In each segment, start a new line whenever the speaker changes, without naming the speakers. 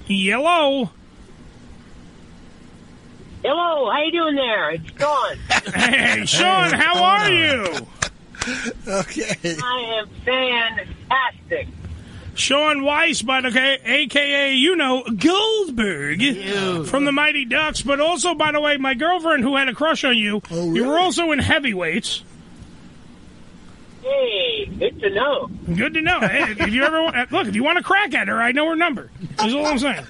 Hello.
Hello, how you doing there? It's Shaun.
Hey, Shaun, how are you?
Okay.
I am fantastic.
Shaun Weiss, by the way, a.k.a., Goldberg from the Mighty Ducks. But also, by the way, my girlfriend who had a crush on you,
Oh, really?
you were also in heavyweights.
Hey, good to know.
Good to know. Hey, if you ever look, if you want to crack at her, I know her number. That's all I'm saying.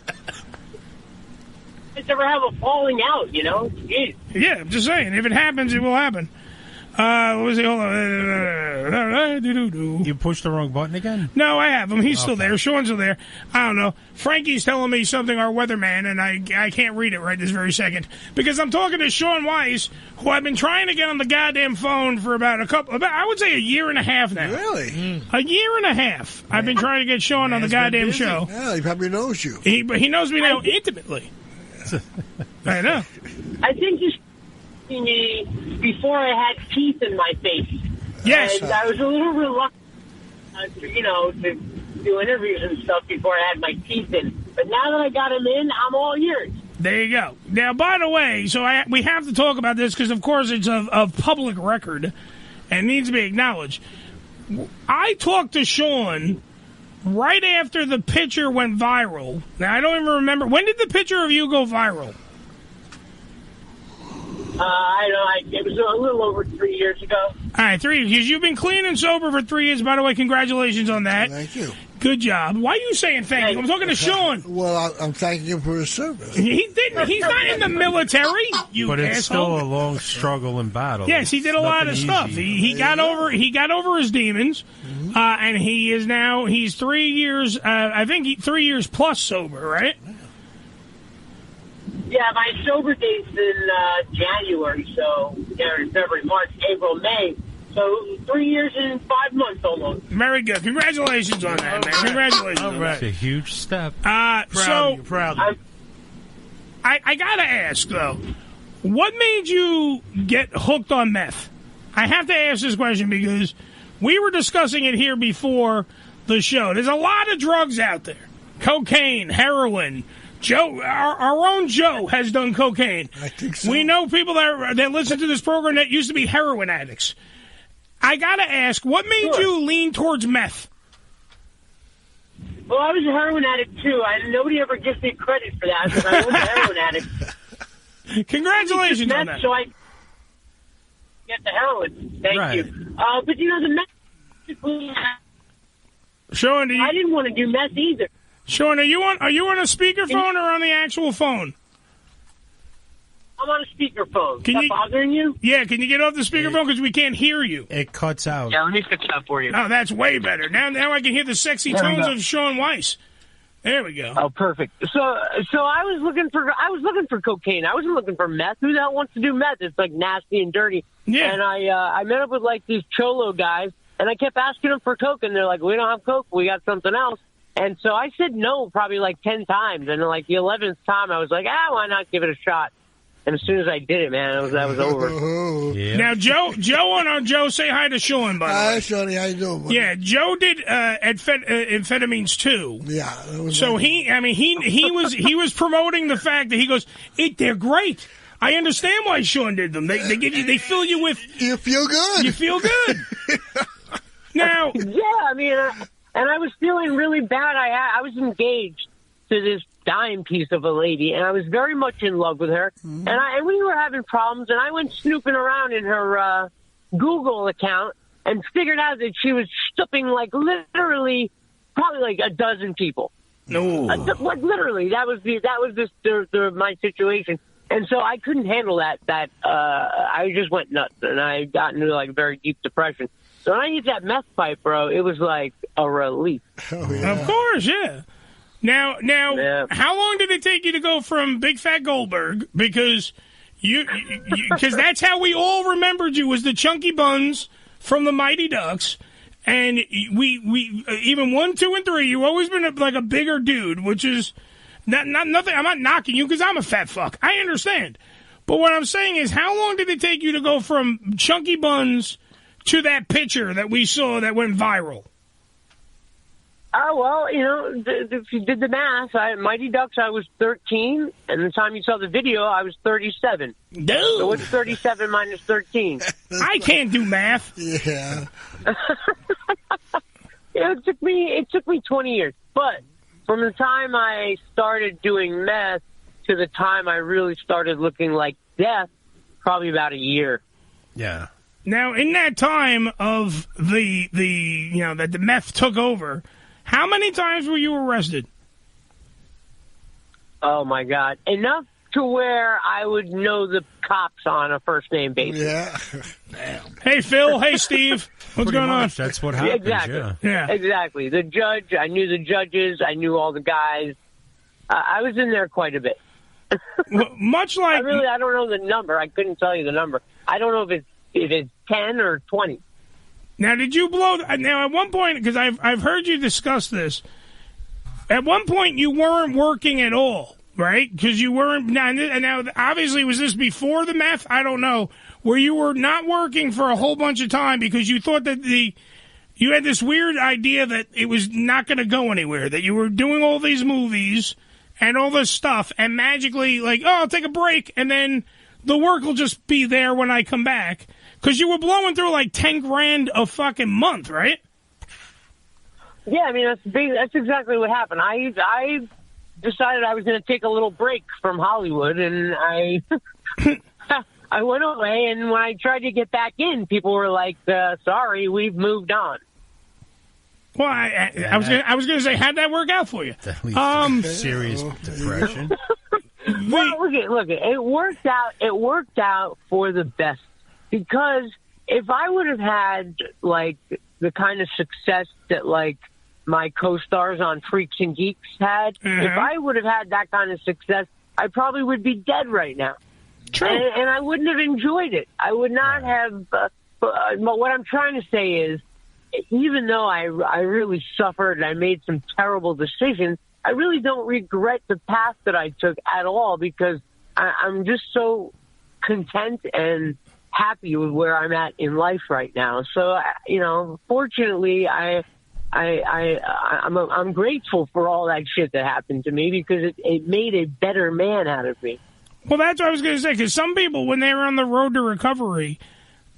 Just ever have a falling out, Jeez.
Yeah, I'm just saying. If it happens, it will happen. What was it? Hold on.
You pushed the wrong button again?
No, I have him. He's still there. Shaun's still there. I don't know. Frankie's telling me something, our weatherman, and I can't read it right this very second. Because I'm talking to Shaun Weiss, who I've been trying to get on the goddamn phone for about I would say a year and a half now.
Really?
A year and a half. I've been trying to get Shaun on the goddamn show.
Yeah, he probably knows you.
He knows me now intimately. I know.
I think you seen me before I had teeth in my face.
Yes.
And I was a little reluctant, to do interviews and stuff before I had my teeth in. But now that I got them in, I'm all ears.
There you go. Now, by the way, we have to talk about this because, of course, it's of public record and needs to be acknowledged. I talked to Shaun right after the picture went viral. Now, I don't even remember. When did the picture of you go viral?
I don't know. It was a little over 3 years ago.
All right, 3 years. Because you've been clean and sober for 3 years. By the way, congratulations on that.
Thank you.
Good job. Why are you saying thank you? I'm talking to Shaun.
Well, I'm thanking him for his service.
He didn't. He's not in the military.
But it's still a long struggle and battle.
Yes, he did a lot of stuff. He got over his demons, and he's 3 years. I think 3 years plus sober, right?
Yeah, my sober date's in January, so February, March, April, May. So 3 years and 5 months almost.
Very good. Congratulations on that, man. Congratulations.
All right. It's a huge step.
Proud of you. I got to ask, though, what made you get hooked on meth? I have to ask this question because we were discussing it here before the show. There's a lot of drugs out there. Cocaine, heroin. Joe, our own Joe has done cocaine.
I think so.
We know people that listen to this program that used to be heroin addicts. I got to ask, what made you lean towards meth?
Well, I was a heroin addict, too. Nobody ever gives me credit for that because I was a heroin addict.
Congratulations on that.
So I get the heroin. Thank you. But, the meth...
Shaun,
I didn't want to do meth either.
Shaun, are you on a speakerphone or on the actual phone?
I'm on a speakerphone. Is that bothering you?
Yeah, can you get off the speakerphone because we can't hear you?
It cuts out.
Yeah, let me fix that for you.
Oh, that's way better. Now I can hear the sexy tones of Shaun Weiss. There we go.
Oh, perfect. So I was looking for cocaine. I wasn't looking for meth. Who the hell wants to do meth? It's like nasty and dirty.
Yeah.
And I met up with like these cholo guys, and I kept asking them for coke, and they're like, "We don't have coke. We got something else." And so I said no probably like 10 times, and like the 11th time I was like, why not give it a shot? And as soon as I did it, man, that was over.
Yeah.
Now, Joe, say hi to Shaun, by the way.
Hi, Shawnee. How you doing, buddy?
Yeah, Joe did amphetamines too.
Yeah.
So he was promoting the fact that he goes, they're great. I understand why Shaun did them. They fill you with.
You feel good.
You feel good. Now.
Yeah, I mean, and I was feeling really bad. I was engaged to this dime piece of a lady, and I was very much in love with her. Mm-hmm. And we were having problems, and I went snooping around in her Google account and figured out that she was stooping like literally probably like a dozen people.
No,
like literally, that was my situation, and so I couldn't handle that. I just went nuts, and I got into like very deep depression. So when I used that meth pipe, bro, it was like a relief.
Oh, yeah.
Of course, yeah. Now, How long did it take you to go from Big Fat Goldberg? Because because that's how we all remembered you, was the chunky buns from the Mighty Ducks, and we even 1, 2, and 3. You've always been like a bigger dude, which is not nothing. I'm not knocking you because I'm a fat fuck. I understand, but what I'm saying is, how long did it take you to go from chunky buns to that picture that we saw that went viral?
Oh, well, if you did the math, Mighty Ducks, I was 13, and the time you saw the video, I was 37.
Dude.
So what's 37 minus 13?
I can't do math.
Yeah.
It took me 20 years. But from the time I started doing meth to the time I really started looking like death, probably about a year.
Yeah.
Now, in that time of that the meth took over, how many times were you arrested?
Oh, my God. Enough to where I would know the cops on a first-name basis.
Yeah.
Hey, Phil. Hey, Steve. What's going on?
That's what happens,
Exactly.
Yeah.
Exactly. The judge, I knew the judges, I knew all the guys. I was in there quite a bit.
Well, much like...
I don't know the number. I couldn't tell you the number. I don't know if it's 10 or 20.
Now, did you blow... Now, at one point, because I've heard you discuss this, at one point you weren't working at all, right? Because you weren't... Now, obviously, was this before the meth? I don't know. Where you were not working for a whole bunch of time because you thought that you had this weird idea that it was not going to go anywhere, that you were doing all these movies and all this stuff, and magically, I'll take a break, and then the work will just be there when I come back. Because you were blowing through like $10,000 a fucking month, right?
Yeah, I mean, that's exactly what happened. I decided I was going to take a little break from Hollywood, and I went away, and when I tried to get back in, people were like, sorry, we've moved on.
Well, I was going to say, how'd that work out for you?
Serious depression.
Well, look, it worked out. It worked out for the best, because if I would have had the kind of success that my co-stars on Freaks and Geeks had, if I would have had that kind of success, I probably would be dead right now.
True.
And I wouldn't have enjoyed it. I would not have. But what I'm trying to say is, even though I really suffered and I made some terrible decisions, I really don't regret the path that I took at all, because I'm just so content and happy with where I'm at in life right now. So, fortunately, I'm grateful for all that shit that happened to me, because it made a better man out of me.
Well, that's what I was going to say, because some people, when they're on the road to recovery,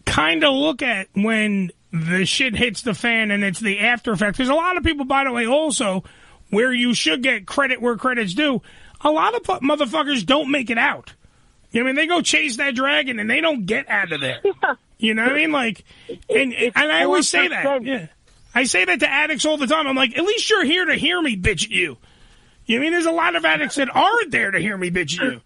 kind of look at when the shit hits the fan and it's the after effects. Because a lot of people, by the way, also, where you should get credit where credit's due, a lot of motherfuckers don't make it out. You know what I mean? They go chase that dragon and they don't get out of there. Yeah. You know what I mean? And I always say that. Yeah. I say that to addicts all the time. I'm like, at least you're here to hear me bitch at you. You know what I mean? There's a lot of addicts that aren't there to hear me bitch at you.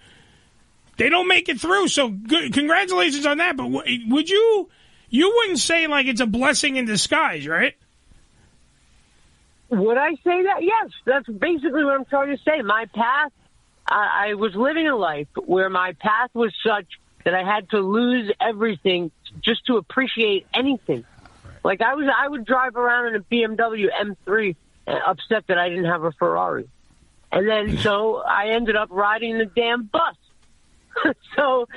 They don't make it through, so good. Congratulations on that. But would you wouldn't say it's a blessing in disguise, right?
Would I say that? Yes, that's basically what I'm trying to say. My path, I was living a life where my path was such that I had to lose everything just to appreciate anything. I would drive around in a BMW M3 upset that I didn't have a Ferrari. And then so I ended up riding the damn bus. So,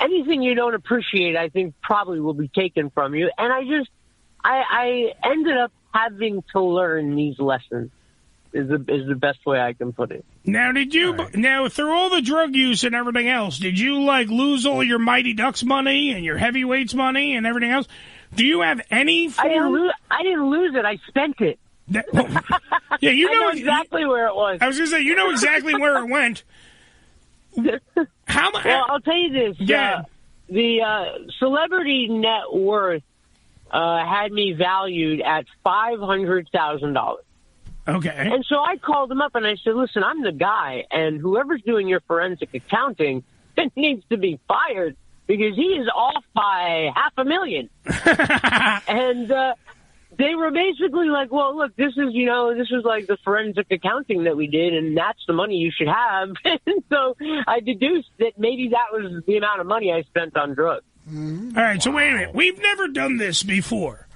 anything you don't appreciate, I think, probably will be taken from you. And I ended up having to learn these lessons, is the best way I can put it.
Now, now, through all the drug use and everything else, did you, lose all your Mighty Ducks money and your heavyweights money and everything else? Do you have any form?
I didn't lose it. I spent it.
Yeah, you know
exactly where it was.
I was going to say, you know exactly where it went. How much?
Well, I'll tell you this. The celebrity net worth had me valued at $500,000.
Okay.
And so I called him up and I said, listen, I'm the guy, and whoever's doing your forensic accounting needs to be fired, because he is off by $500,000. And they were basically like, well, look, this is the forensic accounting that we did, and that's the money you should have. And so I deduced that maybe that was the amount of money I spent on drugs.
Mm-hmm. All right, so wait a minute. We've never done this before.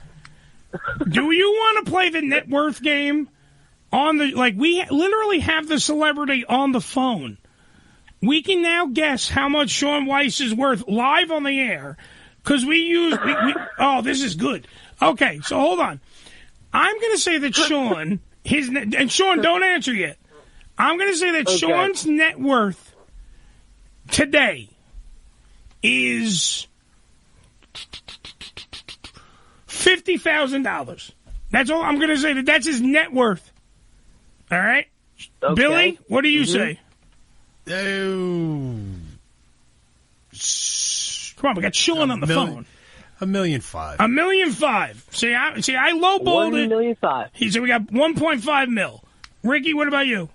Do you want to play the net worth game? We literally have the celebrity on the phone. We can now guess how much Shaun Weiss is worth live on the air, because oh, this is good. Okay, so hold on. I'm going to say that Shaun, and Shaun, don't answer yet. I'm going to say that Shaun's net worth today is $50,000. That's all I'm going to say. That's his net worth. All right? Okay. Billy, what do you say?
Oh.
Come on, we got Shaun on the phone.
$1.5 million.
$1.5 million. See, I lowballed it.
$1.5 million.
He said we got 1.5 mil. Ricky, what about you?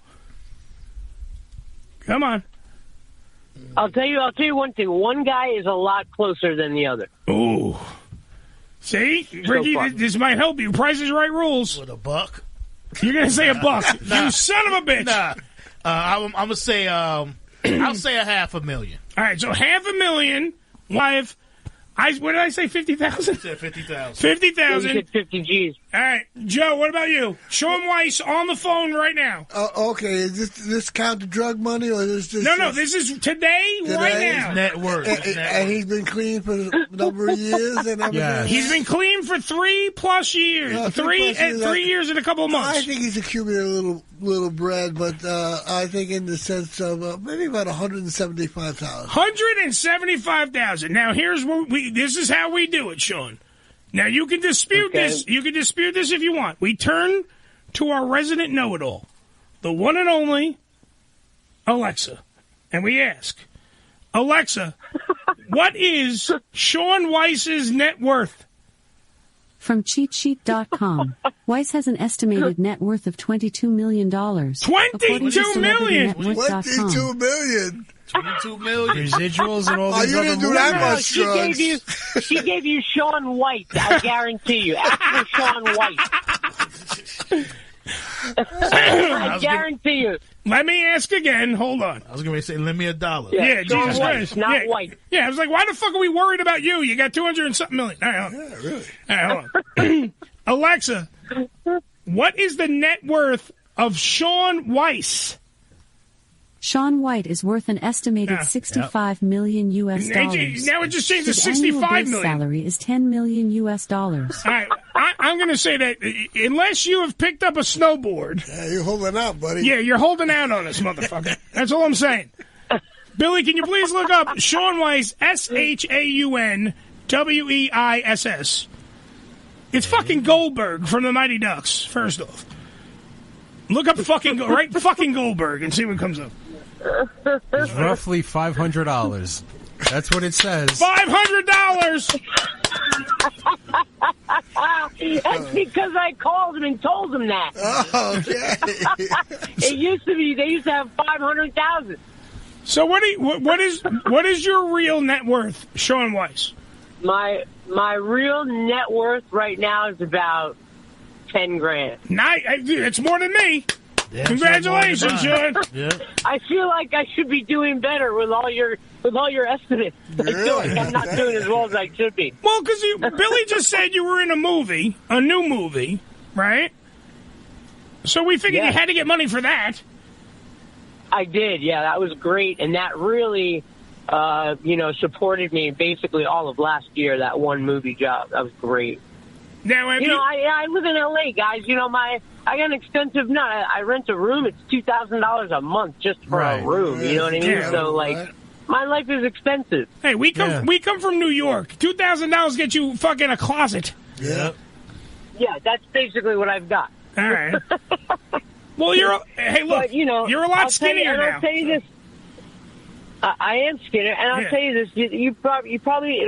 Come on.
I'll tell you one thing. One guy is a lot closer than the other.
Ooh. See? Ricky, this might help you. Price is Right rules.
With $1?
You're going to say $1. You son of a bitch.
Nah. I'm going to say, I'll say $500,000.
All right, so $500,000. What did I say, 50,000?
I said 50,000.
50,000.
You said 50 G's.
All right, Joe, what about you? Shaun Weiss on the phone right now.
Okay, is this count the drug money or is this?
No, this is today? Right now.
His net worth.
And he's been clean for a number of years and everything.
Yes.
He's been clean for 3+ years. 3 years and a couple of months.
I think he's accumulated a little bread, but I think in the sense of maybe about 175,000.
175,000. Now here's what this is how we do it, Shaun. Now you can dispute this. You can dispute this if you want. We turn to our resident know-it-all, the one and only Alexa, and we ask, Alexa, what is Shaun Weiss's net worth?
From cheatsheet.com, Weiss has an estimated net worth of $22 million.
$22 million?
$22 million.
$22 million.
Residuals and all these
you
other
didn't do that much
She gave you Shaun Weiss, I guarantee you. Ask for Shaun Weiss. I guarantee you.
Let me ask again. Hold on.
I was going to say, lend me $1.
Yeah,
Shaun
Jesus
Weiss,
Christ.
not White.
Yeah, I was like, why the fuck are we worried about you? You got 200 and something million. All right, hold on.
Yeah, really.
All right, hold on. Alexa, what is the net worth of Shaun Weiss?
Shaun White is worth an estimated $65 million US dollars.
Now it just changed to
His
$65
annual base
million.
salary is $10 million US dollars.
All right, I'm going to say that unless you have picked up a snowboard.
Yeah, you're holding out, buddy.
Yeah, you're holding out on us, motherfucker. That's all I'm saying. Billy, can you please look up Shaun Weiss, ShaunWeiss? It's fucking Goldberg from the Mighty Ducks, first off. Look up fucking Goldberg and see what comes up.
It's roughly $500. That's what it says.
$500.
That's because I called him and told him that.
Oh, okay.
They used to have 500,000.
So what is your real net worth, Shaun Weiss?
My real net worth right now is about 10 grand.
It's more than me.
Yeah,
congratulations, Shaun.
Yeah.
I feel like I should be doing better with all your estimates. I feel like I'm not doing as well as I should be.
Well, because Billy just said you were in a new movie, right? So we figured you had to get money for that.
I did, yeah. That was great, and that really, supported me basically all of last year. That one movie job, that was great.
Now,
I live in LA, guys. I got an expensive nut. I rent a room. It's $2,000 a month just for a room. You know what I mean?
Yeah.
So, my life is expensive.
Hey, we come from New York. $2,000 get you fucking a closet.
Yeah.
Yeah, that's basically what I've got.
All right. Well, you're a lot skinnier now.
I'll tell you this. I am skinnier, and I'll tell you this. It'll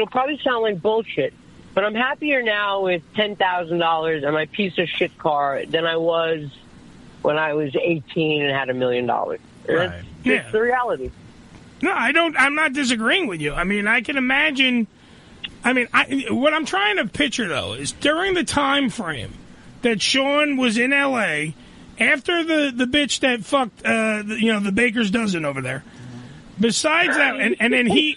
probably sound like bullshit. But I'm happier now with $10,000 and my piece of shit car than I was when I was 18 and had $1 million.
Right.
That's the reality.
No, I'm not disagreeing with you. I mean, I can imagine. I mean, what I'm trying to picture though is during the time frame that Shaun was in L.A. after the bitch that fucked the baker's dozen over there. Besides that, and then he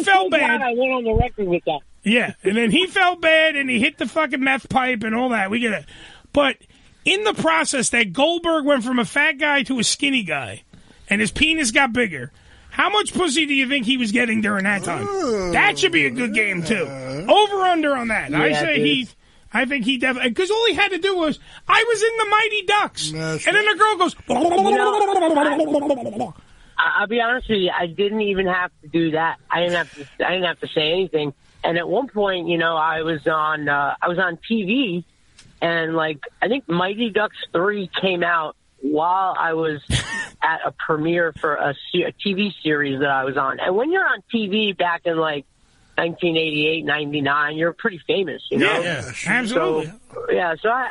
felt bad.
I went on the record with that.
Yeah, and then he felt bad, and he hit the fucking meth pipe and all that. We get it. But in the process, that Goldberg went from a fat guy to a skinny guy, and his penis got bigger. How much pussy do you think he was getting during that time? That should be a good game, too. Over under on that.
Yeah,
I think he definitely, because all he had to do was, I was in the Mighty Ducks. And then the girl goes,
I'll be honest with you, I didn't even have to do that. I didn't have to say anything. And at one point, I was on TV, and I think Mighty Ducks 3 came out while I was at a premiere for a TV series that I was on. And when you're on TV back in 1988, 99, you're pretty famous,
Yeah, absolutely.
So I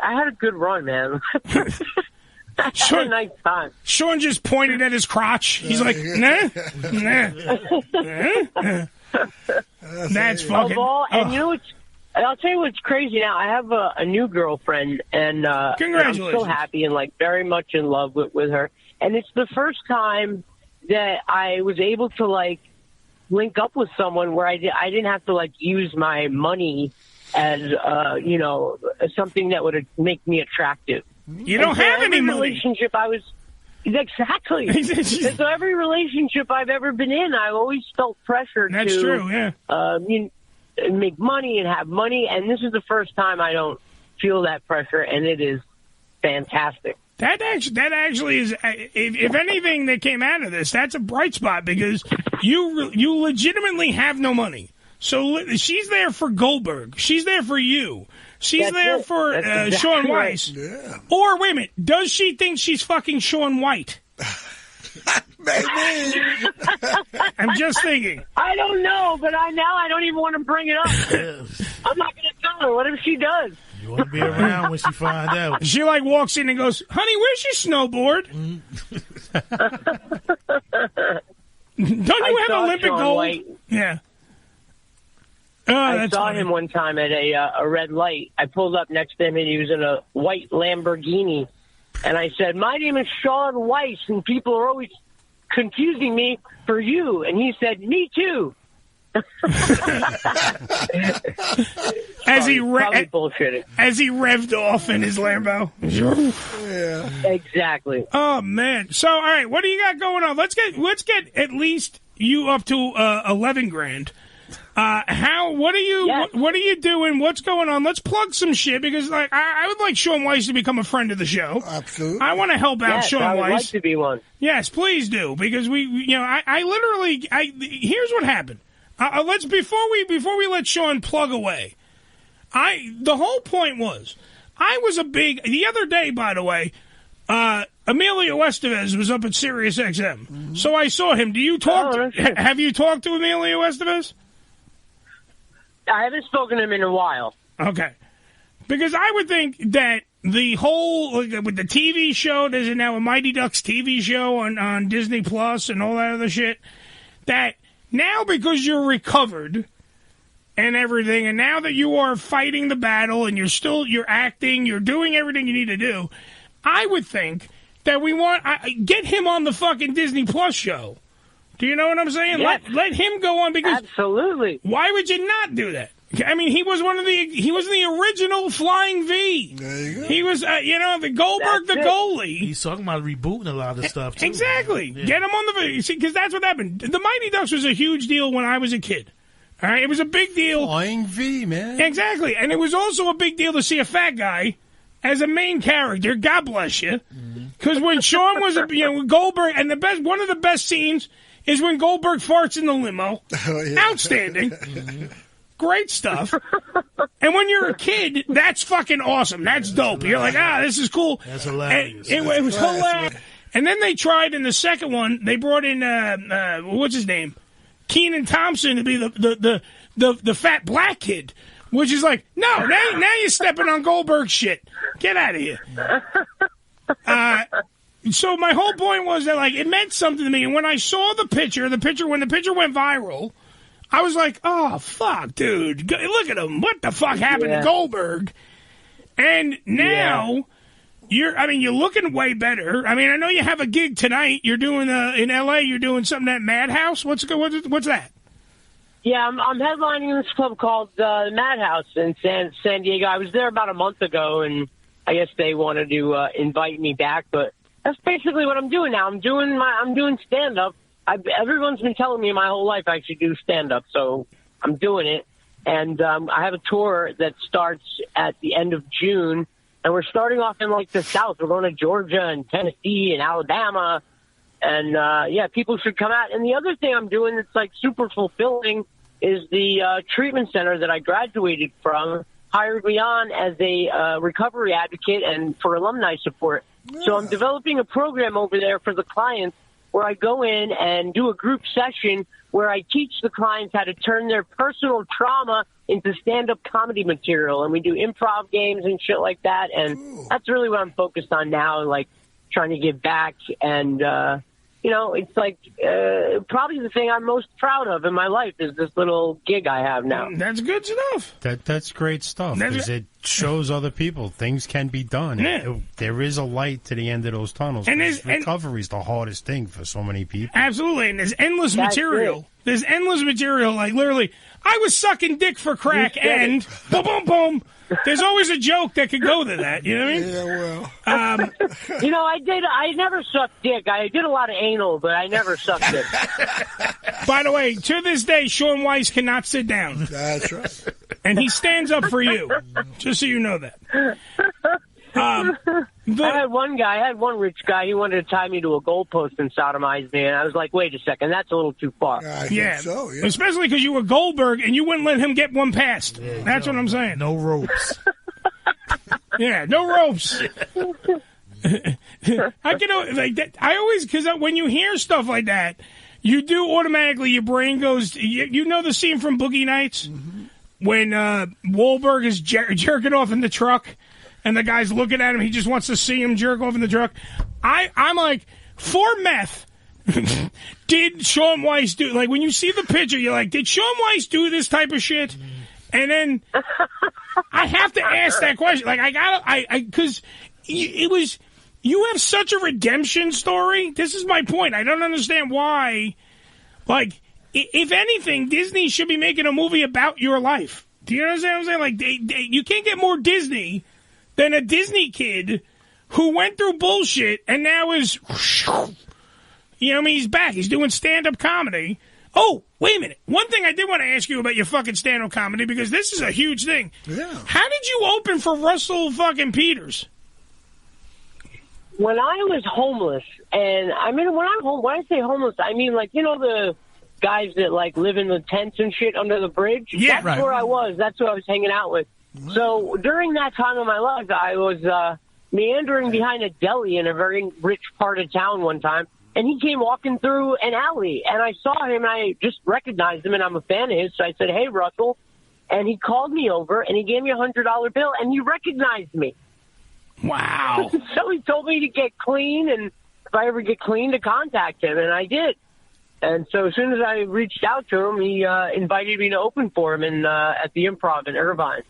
had a good run, man. I had a nice time.
Shaun just pointed at his crotch. He's like, nah. That's fucking.
And I'll tell you what's crazy now. I have a new girlfriend, and
congratulations.
I'm so happy and very much in love with her. And it's the first time that I was able to link up with someone where I didn't have to use my money as something that would make me attractive.
You don't have any money.
Relationship I was. Exactly. So every relationship I've ever been in, I've always felt pressure
That's
to
true, yeah.
Make money and have money, and this is the first time I don't feel that pressure, and it is fantastic.
That actually is, if anything that came out of this, that's a bright spot, because you legitimately have no money. So she's there for Goldberg. She's there for you. She's there for exactly Shaun Weiss.
Yeah.
Or, wait a minute, does she think she's fucking Shaun White?
Maybe.
I'm just thinking.
I don't know, but I don't even want to bring it up. I'm not going to tell her. What if she does?
You want to be around when she finds out.
She walks in and goes, honey, where's your snowboard? Don't you have Olympic gold?
White.
Yeah.
I saw him one time at a red light. I pulled up next to him, and he was in a white Lamborghini. And I said, my name is Shaun Weiss, and people are always confusing me for you. And he said, me too.
As he revved off in his Lambo.
Yeah.
Exactly.
Oh, man. So, all right, what do you got going on? Let's get at least you up to 11 grand. What are you doing? What's going on? Let's plug some shit, because I would like Shaun Weiss to become a friend of the show.
Absolutely.
I want to help out Shaun Weiss.
I would like to be one.
Yes, please do, because I literally here's what happened. Before we let Shaun plug away. The whole point was I was the other day, by the way, Emilio Estevez was up at Sirius XM. So I saw him. Have you talked to Emilio Estevez?
I haven't spoken to him in a while.
Okay. Because I would think that the whole, with the TV show, there's now a Mighty Ducks TV show on Disney Plus and all that other shit, that now because you're recovered and everything, and now that you are fighting the battle and you're acting, you're doing everything you need to do, I would think that we get him on the fucking Disney Plus show. Do you know what I'm saying?
Yes.
Let him go on, because
absolutely.
Why would you not do that? I mean, he was the original Flying V.
There you go.
He was, the Goldberg, the goalie.
He's talking about rebooting a lot of stuff, too.
Exactly.
Yeah.
Get him on the, because that's what happened. The Mighty Ducks was a huge deal when I was a kid. All right, it was a big deal.
Flying V, man.
Exactly, and it was also a big deal to see a fat guy as a main character. God bless you. Because when Shaun was, Goldberg, and one of the best scenes is when Goldberg farts in the limo.
Oh, yeah.
Outstanding. Great stuff. And when you're a kid, that's fucking awesome. That's dope. You're like, this is cool.
That's hilarious.
It was hilarious. And then they tried in the second one, they brought in, what's his name? Kenan Thompson to be the fat black kid. Which is like, no, now you're stepping on Goldberg shit. Get out of here. So my whole point was that, it meant something to me. And when I saw when the picture went viral, I was like, oh, fuck, dude. Look at him. What the fuck happened to Goldberg? And now, you're looking way better. I mean, I know you have a gig tonight. You're doing, in L.A., you're doing something at Madhouse. What's that?
Yeah, I'm headlining this club called the Madhouse in San Diego. I was there about a month ago, and I guess they wanted to invite me back, but that's basically what I'm doing now. I'm doing stand-up. Everyone's been telling me my whole life I should do stand-up, so I'm doing it. And I have a tour that starts at the end of June, and we're starting off in, like, the South. We're going to Georgia and Tennessee and Alabama. And, yeah, people should come out. And the other thing I'm doing that's, like, super fulfilling is the treatment center that I graduated from hired me on as a recovery advocate and for alumni support. Yeah. So I'm developing a program over there for the clients where I go in and do a group session where I teach the clients how to turn their personal trauma into stand-up comedy material. And we do improv games and shit like that. And that's really what I'm focused on now, like trying to give back. And, you know, it's like probably the thing I'm most proud of in my life is this little gig I have now.
That's good stuff.
That's great stuff because it shows other people things can be done.
Yeah.
There is a light to the end of those tunnels. And recovery is the hardest thing for so many people.
Absolutely, and there's endless material. There's endless material. Like literally, I was sucking dick for crack, and boom, boom, boom. There's always a joke that could go to that. You know what I mean?
Yeah,
well. You know, I never sucked dick. I did a lot of anal, but I never sucked dick.
By the way, to this day, Shaun Weiss cannot sit down.
That's right.
And he stands up for you, just so you know that.
I had one rich guy, he wanted to tie me to a goalpost and sodomize me, and I was like, wait a second, that's a little too far.
I think so, yeah.
Especially because you were Goldberg and you wouldn't let him get one past. Yeah, that's what I'm saying.
No ropes.
Yeah, no ropes. I always, because when you hear stuff like that, you do automatically, your brain goes, you know the scene from Boogie Nights? Mm-hmm. When Wahlberg is jerking off in the truck and the guy's looking at him, he just wants to see him jerk off in the truck. I'm like, for meth, did Shaun Weiss do, like when you see the picture, you're like, did Shaun Weiss do this type of shit? And then I have to ask that question. Like, because it was, you have such a redemption story. This is my point. I don't understand why, like, if anything, Disney should be making a movie about your life. Do you understand what I'm saying? Like, you can't get more Disney than a Disney kid who went through bullshit and now is, you know, I mean, he's back. He's doing stand-up comedy. Oh, wait a minute. One thing I did want to ask you about your fucking stand-up comedy, because this is a huge thing.
Yeah.
How did you open for Russell fucking Peters?
When I was homeless, and I mean, when I say homeless, I mean, like, you know, the guys that, like, live in the tents and shit under the bridge?
Yeah,
That's where I was. That's who I was hanging out with. So during that time of my life, I was meandering behind a deli in a very rich part of town one time, and he came walking through an alley, and I saw him, and I just recognized him, and I'm a fan of his, so I said, hey, Russell, and he called me over, and he gave me a $100 bill, and he recognized me.
Wow.
So he told me to get clean, and if I ever get clean, to contact him, and I did. And so as soon as I reached out to him, he invited me to open for him at the Improv in Irvine.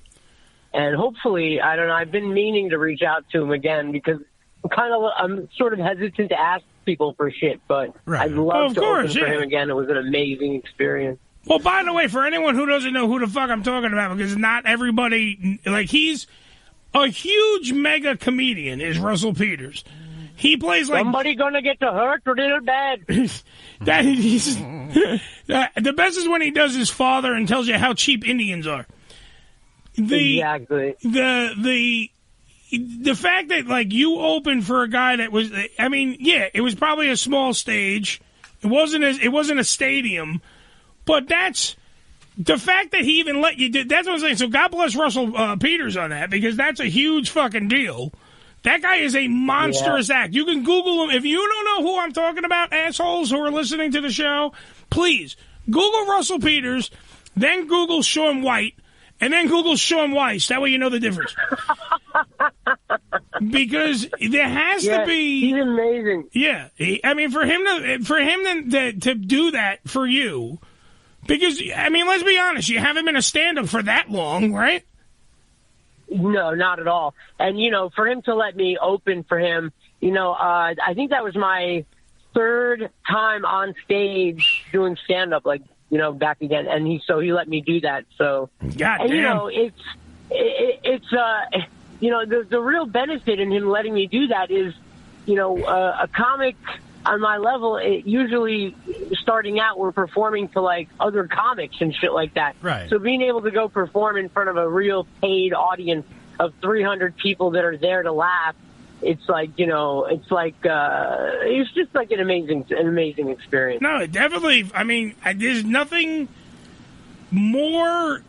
And hopefully, I don't know, I've been meaning to reach out to him again because I'm sort of hesitant to ask people for shit, but I'd love to open for him again. It was an amazing experience.
Well, by the way, for anyone who doesn't know who the fuck I'm talking about, because not everybody, like, he's a huge mega comedian, is Russell Peters. He plays like...
Somebody gonna get to hurt real bad.
The best is when he does his father and tells you how cheap Indians are.
Exactly.
The fact that, like, you opened for a guy that was, I mean, yeah, it was probably a small stage. It wasn't a stadium, but that's the fact that he even let you do. That's what I'm saying. So God bless Russell Peters on that, because that's a huge fucking deal. That guy is a monstrous act. You can Google him. If you don't know who I'm talking about, assholes who are listening to the show, please Google Russell Peters, then Google Shaun White, and then Google Shaun Weiss. That way you know the difference. Because there has to be...
He's amazing.
Yeah. I mean, for him to do that for you, because, I mean, let's be honest, you haven't been a stand-up for that long, right?
No, not at all. And, you know, for him to let me open for him, you know, I think that was my third time on stage doing stand-up, like, you know, back again. And he let me do that. So,
God damn.
You know, it's you know, the real benefit in him letting me do that is, you know, a comic on my level, usually starting out, we're performing to like other comics and shit like that.
Right.
So being able to go perform in front of a real paid audience of 300 people that are there to laugh, it's like, it's just like an amazing experience.
No, definitely. I mean, there's nothing more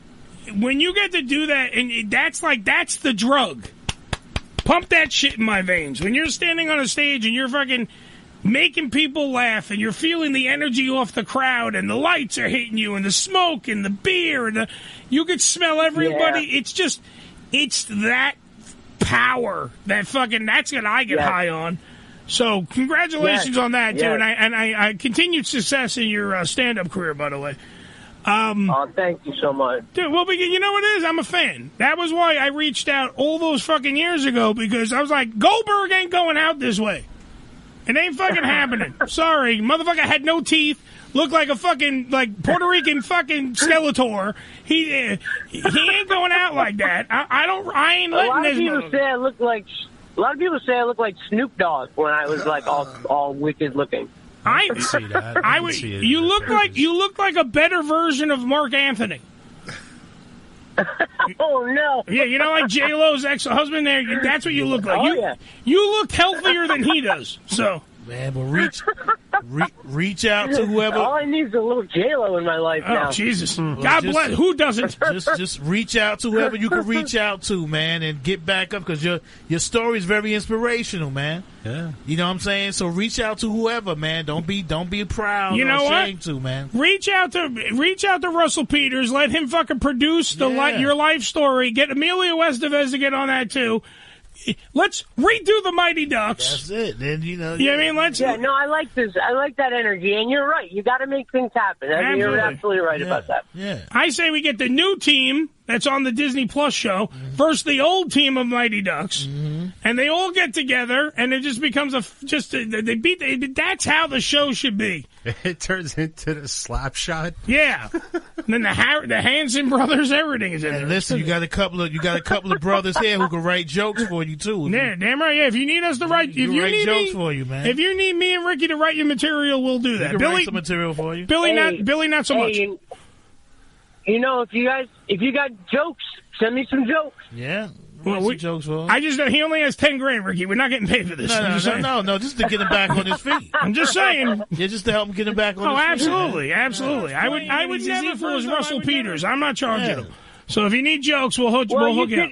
when you get to do that, and that's the drug. Pump that shit in my veins. When you're standing on a stage and you're fucking making people laugh and you're feeling the energy off the crowd and the lights are hitting you and the smoke and the beer and you could smell everybody. Yeah. It's that power that's what I get high on. So congratulations on that too, and I continued success in your stand-up career, by the way.
Thank you so much.
Dude, well, you know what it is? I'm a fan. That was why I reached out all those fucking years ago, because I was like, Goldberg ain't going out this way. It ain't fucking happening. Sorry. Motherfucker had no teeth, looked like a fucking, Puerto Rican fucking Skeletor. He ain't going out like that. I ain't letting this.
A lot of people say I look like Snoop Dogg when I was like all wicked looking.
I can see that.
You look like a better version of Mark Anthony.
Oh no!
Yeah, you know, like J-Lo's ex-husband. There, that's what you look like. You look healthier than he does. So,
man, but reach out to whoever.
All I need is a little J-Lo in my life now.
Oh Jesus! God bless. Who doesn't?
Just reach out to whoever you can reach out to, man, and get back up, because your story is very inspirational, man.
Yeah.
You know what I'm saying? So reach out to whoever, man. Don't be proud.
You know
or ashamed to, man.
Reach out to Russell Peters. Let him fucking produce your life story. Get Emilio Estevez to get on that too. Let's redo the Mighty Ducks.
That's it. Then
I mean,
I like this. I like that energy, and you're right. You got to make things happen. I mean, you're absolutely right about that.
Yeah.
I say we get the new team that's on the Disney Plus show versus the old team of Mighty Ducks, and they all get together, and it just becomes they beat. That's how the show should be.
It turns into the slap shot.
Yeah. And then the Hanson brothers, everything is in there.
And listen, you got a couple of brothers here who can write jokes for you too.
Yeah, damn right. Yeah, if you need us to write,
jokes for you, man.
If you need me and Ricky to write your material, we'll do that.
We can write some material for you.
Billy, not so much.
You know, if you got jokes, send me some jokes.
Yeah.
Jokes for him. He only has $10,000, Ricky. We're not getting paid for this.
No, just to get him back on his feet.
I'm just saying.
Yeah, just to help him get him back on his feet.
Absolutely. I would never force Russell Peters. I'm not charging him. So if you need jokes, we'll hook you up.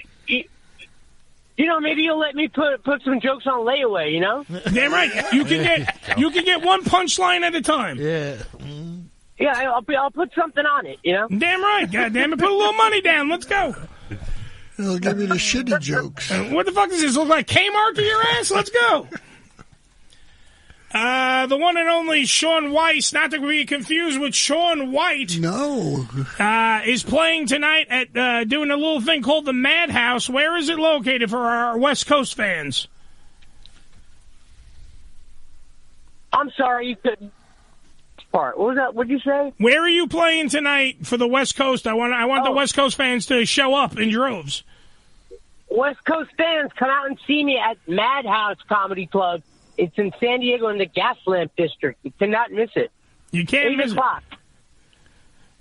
You know, maybe you'll let me put some jokes on layaway, you know?
Damn right. You can get one punchline at a time.
Yeah.
Yeah, I'll put something on it, you know?
Damn right. God damn it. Put a little money down. Let's go.
They'll give me the shitty jokes.
What the fuck does this look like? Kmart to your ass? Let's go. The one and only Shaun Weiss, not to be confused with Shaun White.
No.
Is playing tonight at doing a little thing called the Madhouse. Where is it located for our West Coast fans?
I'm sorry, you couldn't. What was that? What'd you say?
Where are you playing tonight for the West Coast? I want the West Coast fans to show up in droves.
West Coast fans, come out and see me at Madhouse Comedy Club. It's in San Diego in the Gaslamp District. You cannot miss it.
You can't miss it.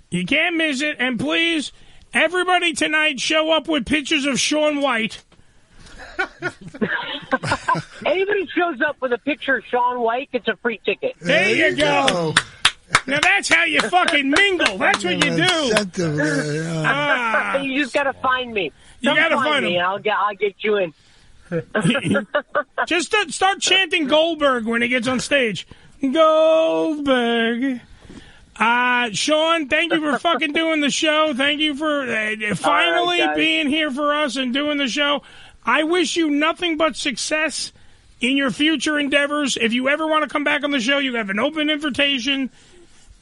You can't miss it. And please, everybody tonight, show up with pictures of Shaun White.
Anybody shows up with a picture of Shaun White gets a free ticket.
There you go. Now that's how you fucking mingle. That's what you do.
You just gotta find me.
You gotta find
me, and I'll get you in.
Just start chanting Goldberg when he gets on stage. Goldberg. Shaun, thank you for fucking doing the show. Thank you for finally being here for us and doing the show. I wish you nothing but success in your future endeavors. If you ever want to come back on the show, you have an open invitation.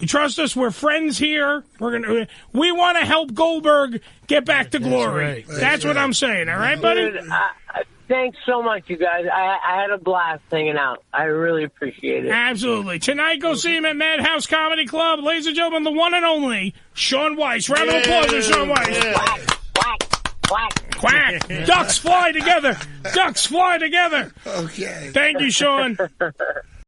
Trust us, we're friends here. We want to help Goldberg get back to glory. That's what I'm saying. All right, buddy?
Dude, thanks so much, you guys. I had a blast hanging out. I really appreciate it.
Absolutely. Tonight, go see him at Madhouse Comedy Club. Ladies and gentlemen, the one and only Shaun Weiss. Round of applause for Shaun Weiss. Quack. Ducks fly together. Ducks fly together.
Okay.
Thank you, Shaun.